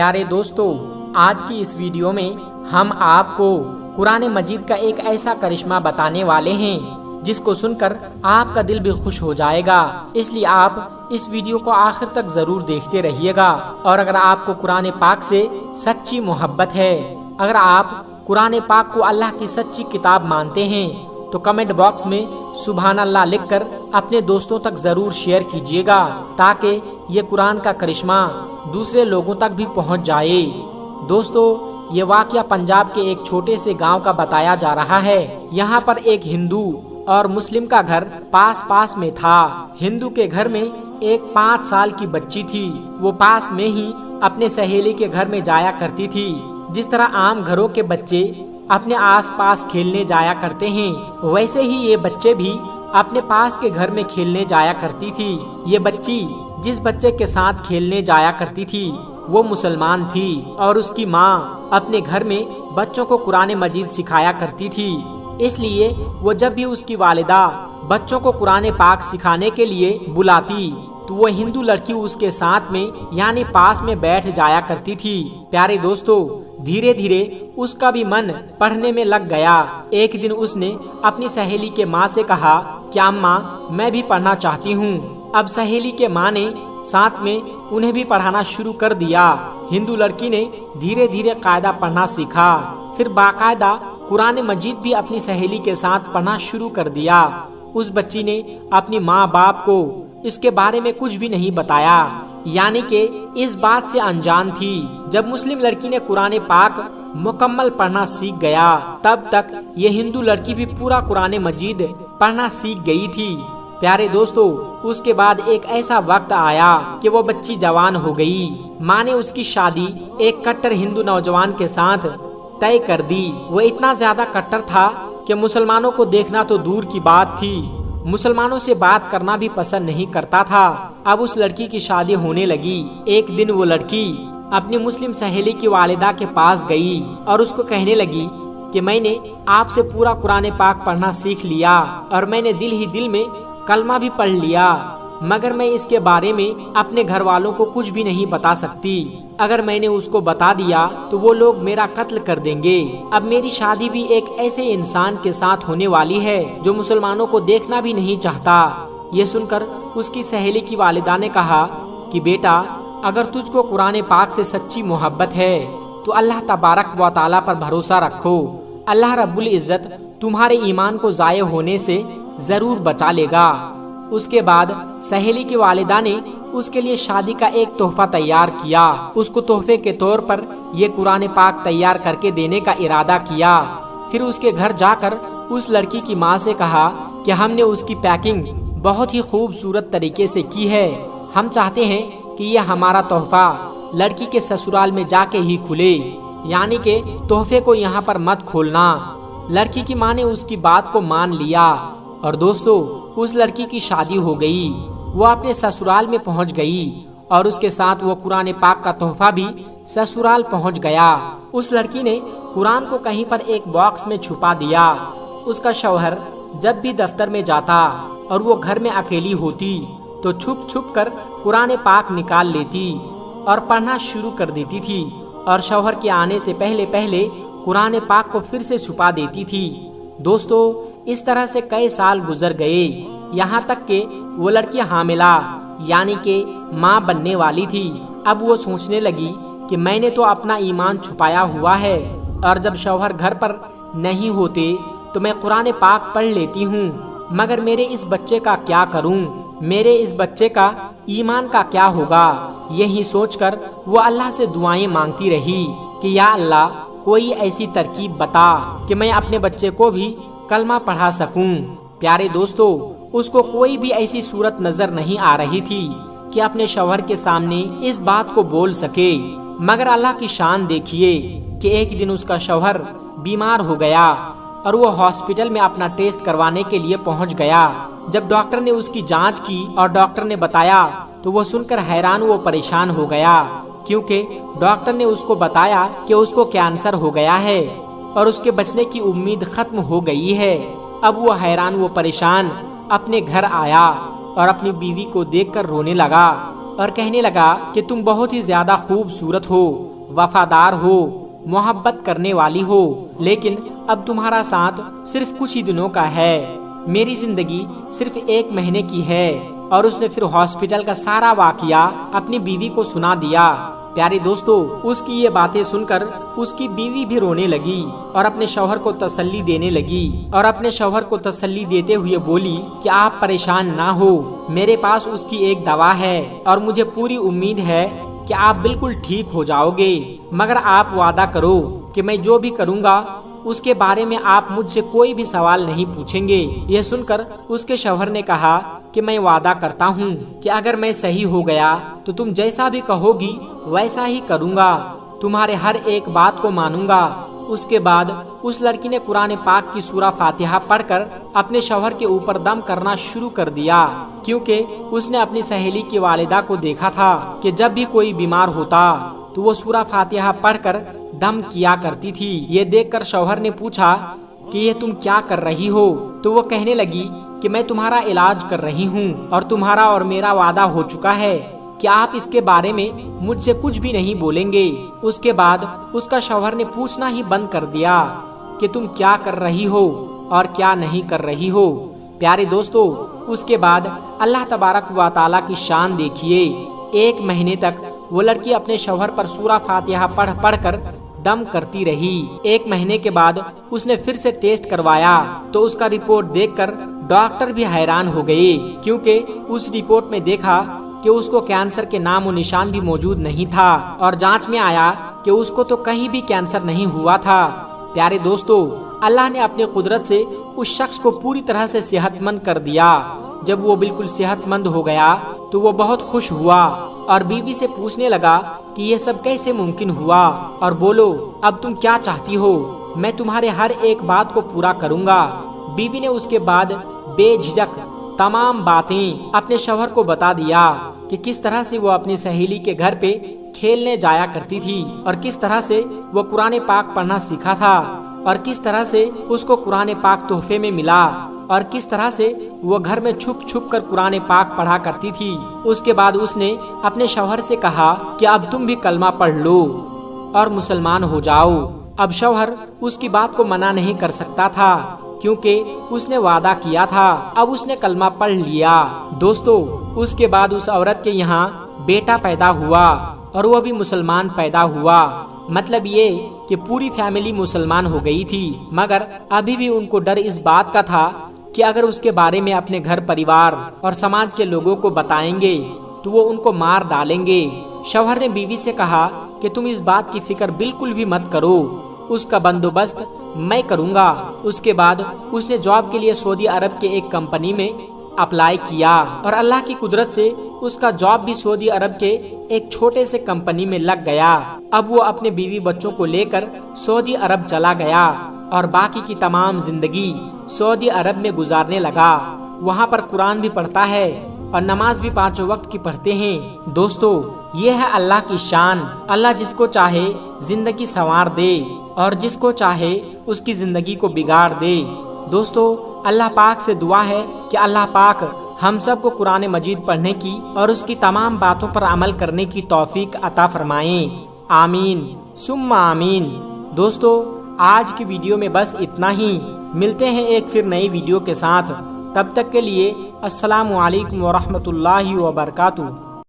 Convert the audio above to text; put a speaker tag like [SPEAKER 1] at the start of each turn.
[SPEAKER 1] پیارے دوستو، آج کی اس ویڈیو میں ہم آپ کو قرآن مجید کا ایک ایسا کرشمہ بتانے والے ہیں جس کو سن کر آپ کا دل بھی خوش ہو جائے گا، اس لیے آپ اس ویڈیو کو آخر تک ضرور دیکھتے رہیے گا۔ اور اگر آپ کو قرآن پاک سے سچی محبت ہے، اگر آپ قرآن پاک کو اللہ کی سچی کتاب مانتے ہیں تو کمنٹ باکس میں سبحان اللہ لکھ کر اپنے دوستوں تک ضرور شیئر کیجیے گا تاکہ یہ قرآن کا کرشمہ دوسرے لوگوں تک بھی پہنچ جائے۔ دوستو، یہ واقعہ پنجاب کے ایک چھوٹے سے گاؤں کا بتایا جا رہا ہے۔ یہاں پر ایک ہندو اور مسلم کا گھر پاس پاس میں تھا۔ ہندو کے گھر میں ایک 5 سال کی بچی تھی۔ وہ پاس میں ہی اپنے سہیلی کے گھر میں جایا کرتی تھی، جس طرح عام گھروں کے بچے اپنے آس پاس کھیلنے جایا کرتے ہیں، ویسے ہی یہ بچے بھی اپنے پاس کے گھر میں کھیلنے جایا کرتی تھی۔ یہ بچی جس بچے کے ساتھ کھیلنے جایا کرتی تھی وہ مسلمان تھی، اور اس کی ماں اپنے گھر میں بچوں کو قرآن مجید سکھایا کرتی تھی۔ اس لیے وہ جب بھی اس کی والدہ بچوں کو قرآن پاک سکھانے کے لیے بلاتی تو وہ ہندو لڑکی اس کے ساتھ میں یعنی پاس میں بیٹھ جایا کرتی تھی۔ پیارے دوستو، دھیرے دھیرے اس کا بھی من پڑھنے میں لگ گیا۔ ایک دن اس نے اپنی سہیلی کے ماں سے کہا کہ اماں، میں بھی پڑھنا چاہتی ہوں۔ اب سہیلی کے ماں نے ساتھ میں انہیں بھی پڑھانا شروع کر دیا۔ ہندو لڑکی نے دھیرے دھیرے قاعدہ پڑھنا سیکھا، پھر باقاعدہ قرآن مجید بھی اپنی سہیلی کے ساتھ پڑھنا شروع کر دیا۔ اس بچی نے اپنی ماں باپ کو اس کے بارے میں کچھ بھی نہیں بتایا، یعنی کہ اس بات سے انجان تھی۔ جب مسلم لڑکی نے قرآن پاک مکمل پڑھنا سیکھ گیا، تب تک یہ ہندو لڑکی بھی پورا قرآن مجید پڑھنا سیکھ گئی تھی۔ پیارے دوستو، اس کے بعد ایک ایسا وقت آیا کہ وہ بچی جوان ہو گئی۔ ماں نے اس کی شادی ایک کٹر ہندو نوجوان کے ساتھ طے کر دی۔ وہ اتنا زیادہ کٹر تھا کہ مسلمانوں کو دیکھنا تو دور کی بات تھی، مسلمانوں سے بات کرنا بھی پسند نہیں کرتا تھا۔ اب اس لڑکی کی شادی ہونے لگی۔ ایک دن وہ لڑکی اپنی مسلم سہیلی کی والدہ کے پاس گئی اور اس کو کہنے لگی کہ میں نے آپ سے پورا قرآن پاک پڑھنا سیکھ لیا اور میں نے دل ہی دل میں کلمہ بھی پڑھ لیا، مگر میں اس کے بارے میں اپنے گھر والوں کو کچھ بھی نہیں بتا سکتی۔ اگر میں نے اس کو بتا دیا تو وہ لوگ میرا قتل کر دیں گے۔ اب میری شادی بھی ایک ایسے انسان کے ساتھ ہونے والی ہے جو مسلمانوں کو دیکھنا بھی نہیں چاہتا۔ یہ سن کر اس کی سہیلی کی والدہ نے کہا کہ بیٹا، اگر تجھ کو قرآن پاک سے سچی محبت ہے تو اللہ تبارک و تعالیٰ پر بھروسہ رکھو، اللہ رب العزت تمہارے ایمان کو ضائع ہونے سے ضرور بچا لے گا۔ اس کے بعد سہیلی کی والدہ نے اس کے لیے شادی کا ایک تحفہ تیار کیا۔ اس کو تحفے کے طور پر یہ قرآن پاک تیار کر کے دینے کا ارادہ کیا۔ پھر اس کے گھر جا کر اس لڑکی کی ماں سے کہا کہ ہم نے اس کی پیکنگ بہت ہی خوبصورت طریقے سے کی ہے، ہم چاہتے ہیں کہ یہ ہمارا تحفہ لڑکی کے سسرال میں جا کے ہی کھلے، یعنی کہ تحفے کو یہاں پر مت کھولنا۔ لڑکی کی ماں نے اس کی بات کو مان لیا اور دوستو، اس لڑکی کی شادی ہو گئی۔ وہ اپنے سسرال میں پہنچ گئی اور اس کے ساتھ وہ قرآن پاک کا تحفہ بھی سسرال پہنچ گیا۔ اس لڑکی نے قرآن کو کہیں پر ایک باکس میں چھپا دیا۔ اس کا شوہر جب بھی دفتر میں جاتا اور وہ گھر میں اکیلی ہوتی تو چھپ چھپ کر قرآن پاک نکال لیتی اور پڑھنا شروع کر دیتی تھی، اور شوہر کے آنے سے پہلے پہلے قرآن پاک کو پھر سے چھپا دیتی تھی۔ دوستو، اس طرح سے کئی سال گزر گئے، یہاں تک کہ وہ لڑکی حاملہ یعنی کہ ماں بننے والی تھی۔ اب وہ سوچنے لگی کہ میں نے تو اپنا ایمان چھپایا ہوا ہے، اور جب شوہر گھر پر نہیں ہوتے تو میں قرآن پاک پڑھ لیتی ہوں، مگر میرے اس بچے کا کیا کروں، میرے اس بچے کا ایمان کا کیا ہوگا۔ یہی سوچ کر وہ اللہ سے دعائیں مانگتی رہی کہ یا اللہ، کوئی ایسی ترکیب بتا کہ میں اپنے بچے کو بھی کلمہ پڑھا سکوں۔ پیارے دوستو، اس کو کوئی بھی ایسی صورت نظر نہیں آ رہی تھی کہ اپنے شوہر کے سامنے اس بات کو بول سکے، مگر اللہ کی شان دیکھیے کہ ایک دن اس کا شوہر بیمار ہو گیا اور وہ ہاسپٹل میں اپنا ٹیسٹ کروانے کے لیے پہنچ گیا۔ جب ڈاکٹر نے اس کی جانچ کی اور ڈاکٹر نے بتایا تو وہ سن کر حیران و پریشان ہو گیا، کیونکہ ڈاکٹر نے اس کو بتایا کہ اس کو کینسر ہو گیا ہے اور اس کے بچنے کی امید ختم ہو گئی ہے۔ اب وہ حیران و پریشان اپنے گھر آیا اور اپنی بیوی کو دیکھ کر رونے لگا اور کہنے لگا کہ تم بہت ہی زیادہ خوبصورت ہو، وفادار ہو، محبت کرنے والی ہو، لیکن اب تمہارا ساتھ صرف کچھ ہی دنوں کا ہے، میری زندگی صرف 1 مہینے کی ہے۔ اور اس نے پھر ہاسپٹل کا سارا واقعہ اپنی بیوی کو سنا دیا۔ پیارے دوستو، اس کی یہ باتیں سن کر اس کی بیوی بھی رونے لگی اور اپنے شوہر کو تسلی دینے لگی، اور اپنے شوہر کو تسلی دیتے ہوئے بولی کہ آپ پریشان نہ ہو، میرے پاس اس کی ایک دوا ہے اور مجھے پوری امید ہے کہ آپ بالکل ٹھیک ہو جاؤ گے، مگر آپ وعدہ کرو کہ میں جو بھی کروں گا اس کے بارے میں آپ مجھ سے کوئی بھی سوال نہیں پوچھیں گے۔ یہ سن کر اس کے شوہر نے کہا کہ میں وعدہ کرتا ہوں کہ اگر میں صحیح ہو گیا تو تم جیسا بھی کہو گی ویسا ہی کروں گا، تمہارے ہر ایک بات کو مانوں گا۔ اس کے بعد اس لڑکی نے قرآن پاک کی سورہ فاتحہ پڑھ کر اپنے شوہر کے اوپر دم کرنا شروع کر دیا، کیونکہ اس نے اپنی سہیلی کی والدہ کو دیکھا تھا کہ جب بھی کوئی بیمار ہوتا تو وہ سورہ فاتحہ پڑھ کر دم کیا کرتی تھی۔ یہ دیکھ کر شوہر نے پوچھا کہ یہ تم کیا کر رہی ہو؟ تو وہ کہنے لگی کہ میں تمہارا علاج کر رہی ہوں اور تمہارا اور میرا وعدہ ہو چکا ہے کہ آپ اس کے بارے میں مجھ سے کچھ بھی نہیں بولیں گے۔ اس کے بعد اس کا شوہر نے پوچھنا ہی بند کر دیا کہ تم کیا کر رہی ہو اور کیا نہیں کر رہی ہو۔ پیارے دوستو، اس کے بعد اللہ تبارک و تعالیٰ کی شان دیکھیے، 1 مہینے تک وہ لڑکی اپنے شوہر پر سورہ فاتحہ پڑھ کر دم کرتی رہی۔ 1 مہینے کے بعد اس نے پھر سے ٹیسٹ کروایا تو اس کا رپورٹ دیکھ کر ڈاکٹر بھی حیران ہو گئے، کیونکہ اس رپورٹ میں دیکھا کہ اس کو کینسر کے نام و نشان بھی موجود نہیں تھا، اور جانچ میں آیا کہ اس کو تو کہیں بھی کینسر نہیں ہوا تھا۔ پیارے دوستو، اللہ نے اپنی قدرت سے اس شخص کو پوری طرح سے صحت مند کر دیا۔ جب وہ بالکل صحت مند ہو گیا تو وہ بہت خوش ہوا اور بیوی سے پوچھنے لگا کہ یہ سب کیسے ممکن ہوا، اور بولو اب تم کیا چاہتی ہو، میں تمہارے ہر ایک بات کو پورا کروں گا۔ بیوی نے اس کے بعد بے جھجک تمام باتیں اپنے شوہر کو بتا دیا کہ کس طرح سے وہ اپنی سہیلی کے گھر پہ کھیلنے جایا کرتی تھی، اور کس طرح سے وہ قرآن پاک پڑھنا سیکھا تھا، اور کس طرح سے اس کو قرآن پاک تحفے میں ملا، اور کس طرح سے وہ گھر میں چھپ چھپ کر قرآن پاک پڑھا کرتی تھی۔ اس کے بعد اس نے اپنے شوہر سے کہا کہ اب تم بھی کلمہ پڑھ لو اور مسلمان ہو جاؤ۔ اب شوہر اس کی بات کو منع نہیں کر سکتا تھا، کیونکہ اس نے وعدہ کیا تھا۔ اب اس نے کلمہ پڑھ لیا۔ دوستو، اس کے بعد اس عورت کے یہاں بیٹا پیدا ہوا اور وہ بھی مسلمان پیدا ہوا۔ مطلب یہ کہ پوری فیملی مسلمان ہو گئی تھی، مگر ابھی بھی ان کو ڈر اس بات کا تھا کہ اگر اس کے بارے میں اپنے گھر پریوار اور سماج کے لوگوں کو بتائیں گے تو وہ ان کو مار ڈالیں گے۔ شوہر نے بیوی سے کہا کہ تم اس بات کی فکر بالکل بھی مت کرو، اس کا بندوبست میں کروں گا۔ اس کے بعد اس نے جاب کے لیے سعودی عرب کے ایک کمپنی میں اپلائی کیا، اور اللہ کی قدرت سے اس کا جاب بھی سعودی عرب کے ایک چھوٹے سے کمپنی میں لگ گیا۔ اب وہ اپنے بیوی بچوں کو لے کر سعودی عرب چلا گیا اور باقی کی تمام زندگی سعودی عرب میں گزارنے لگا۔ وہاں پر قرآن بھی پڑھتا ہے اور نماز بھی 5 وقت کی پڑھتے ہیں۔ دوستو، یہ ہے اللہ کی شان۔ اللہ جس کو چاہے زندگی سنوار دے اور جس کو چاہے اس کی زندگی کو بگاڑ دے۔ دوستو، اللہ پاک سے دعا ہے کہ اللہ پاک ہم سب کو قرآن مجید پڑھنے کی اور اس کی تمام باتوں پر عمل کرنے کی توفیق عطا فرمائیں۔ آمین ثم آمین۔ دوستو، آج کی ویڈیو میں بس اتنا ہی۔ ملتے ہیں ایک پھر نئی ویڈیو کے ساتھ، تب تک کے لیے السلام علیکم ورحمۃ اللہ وبرکاتہ۔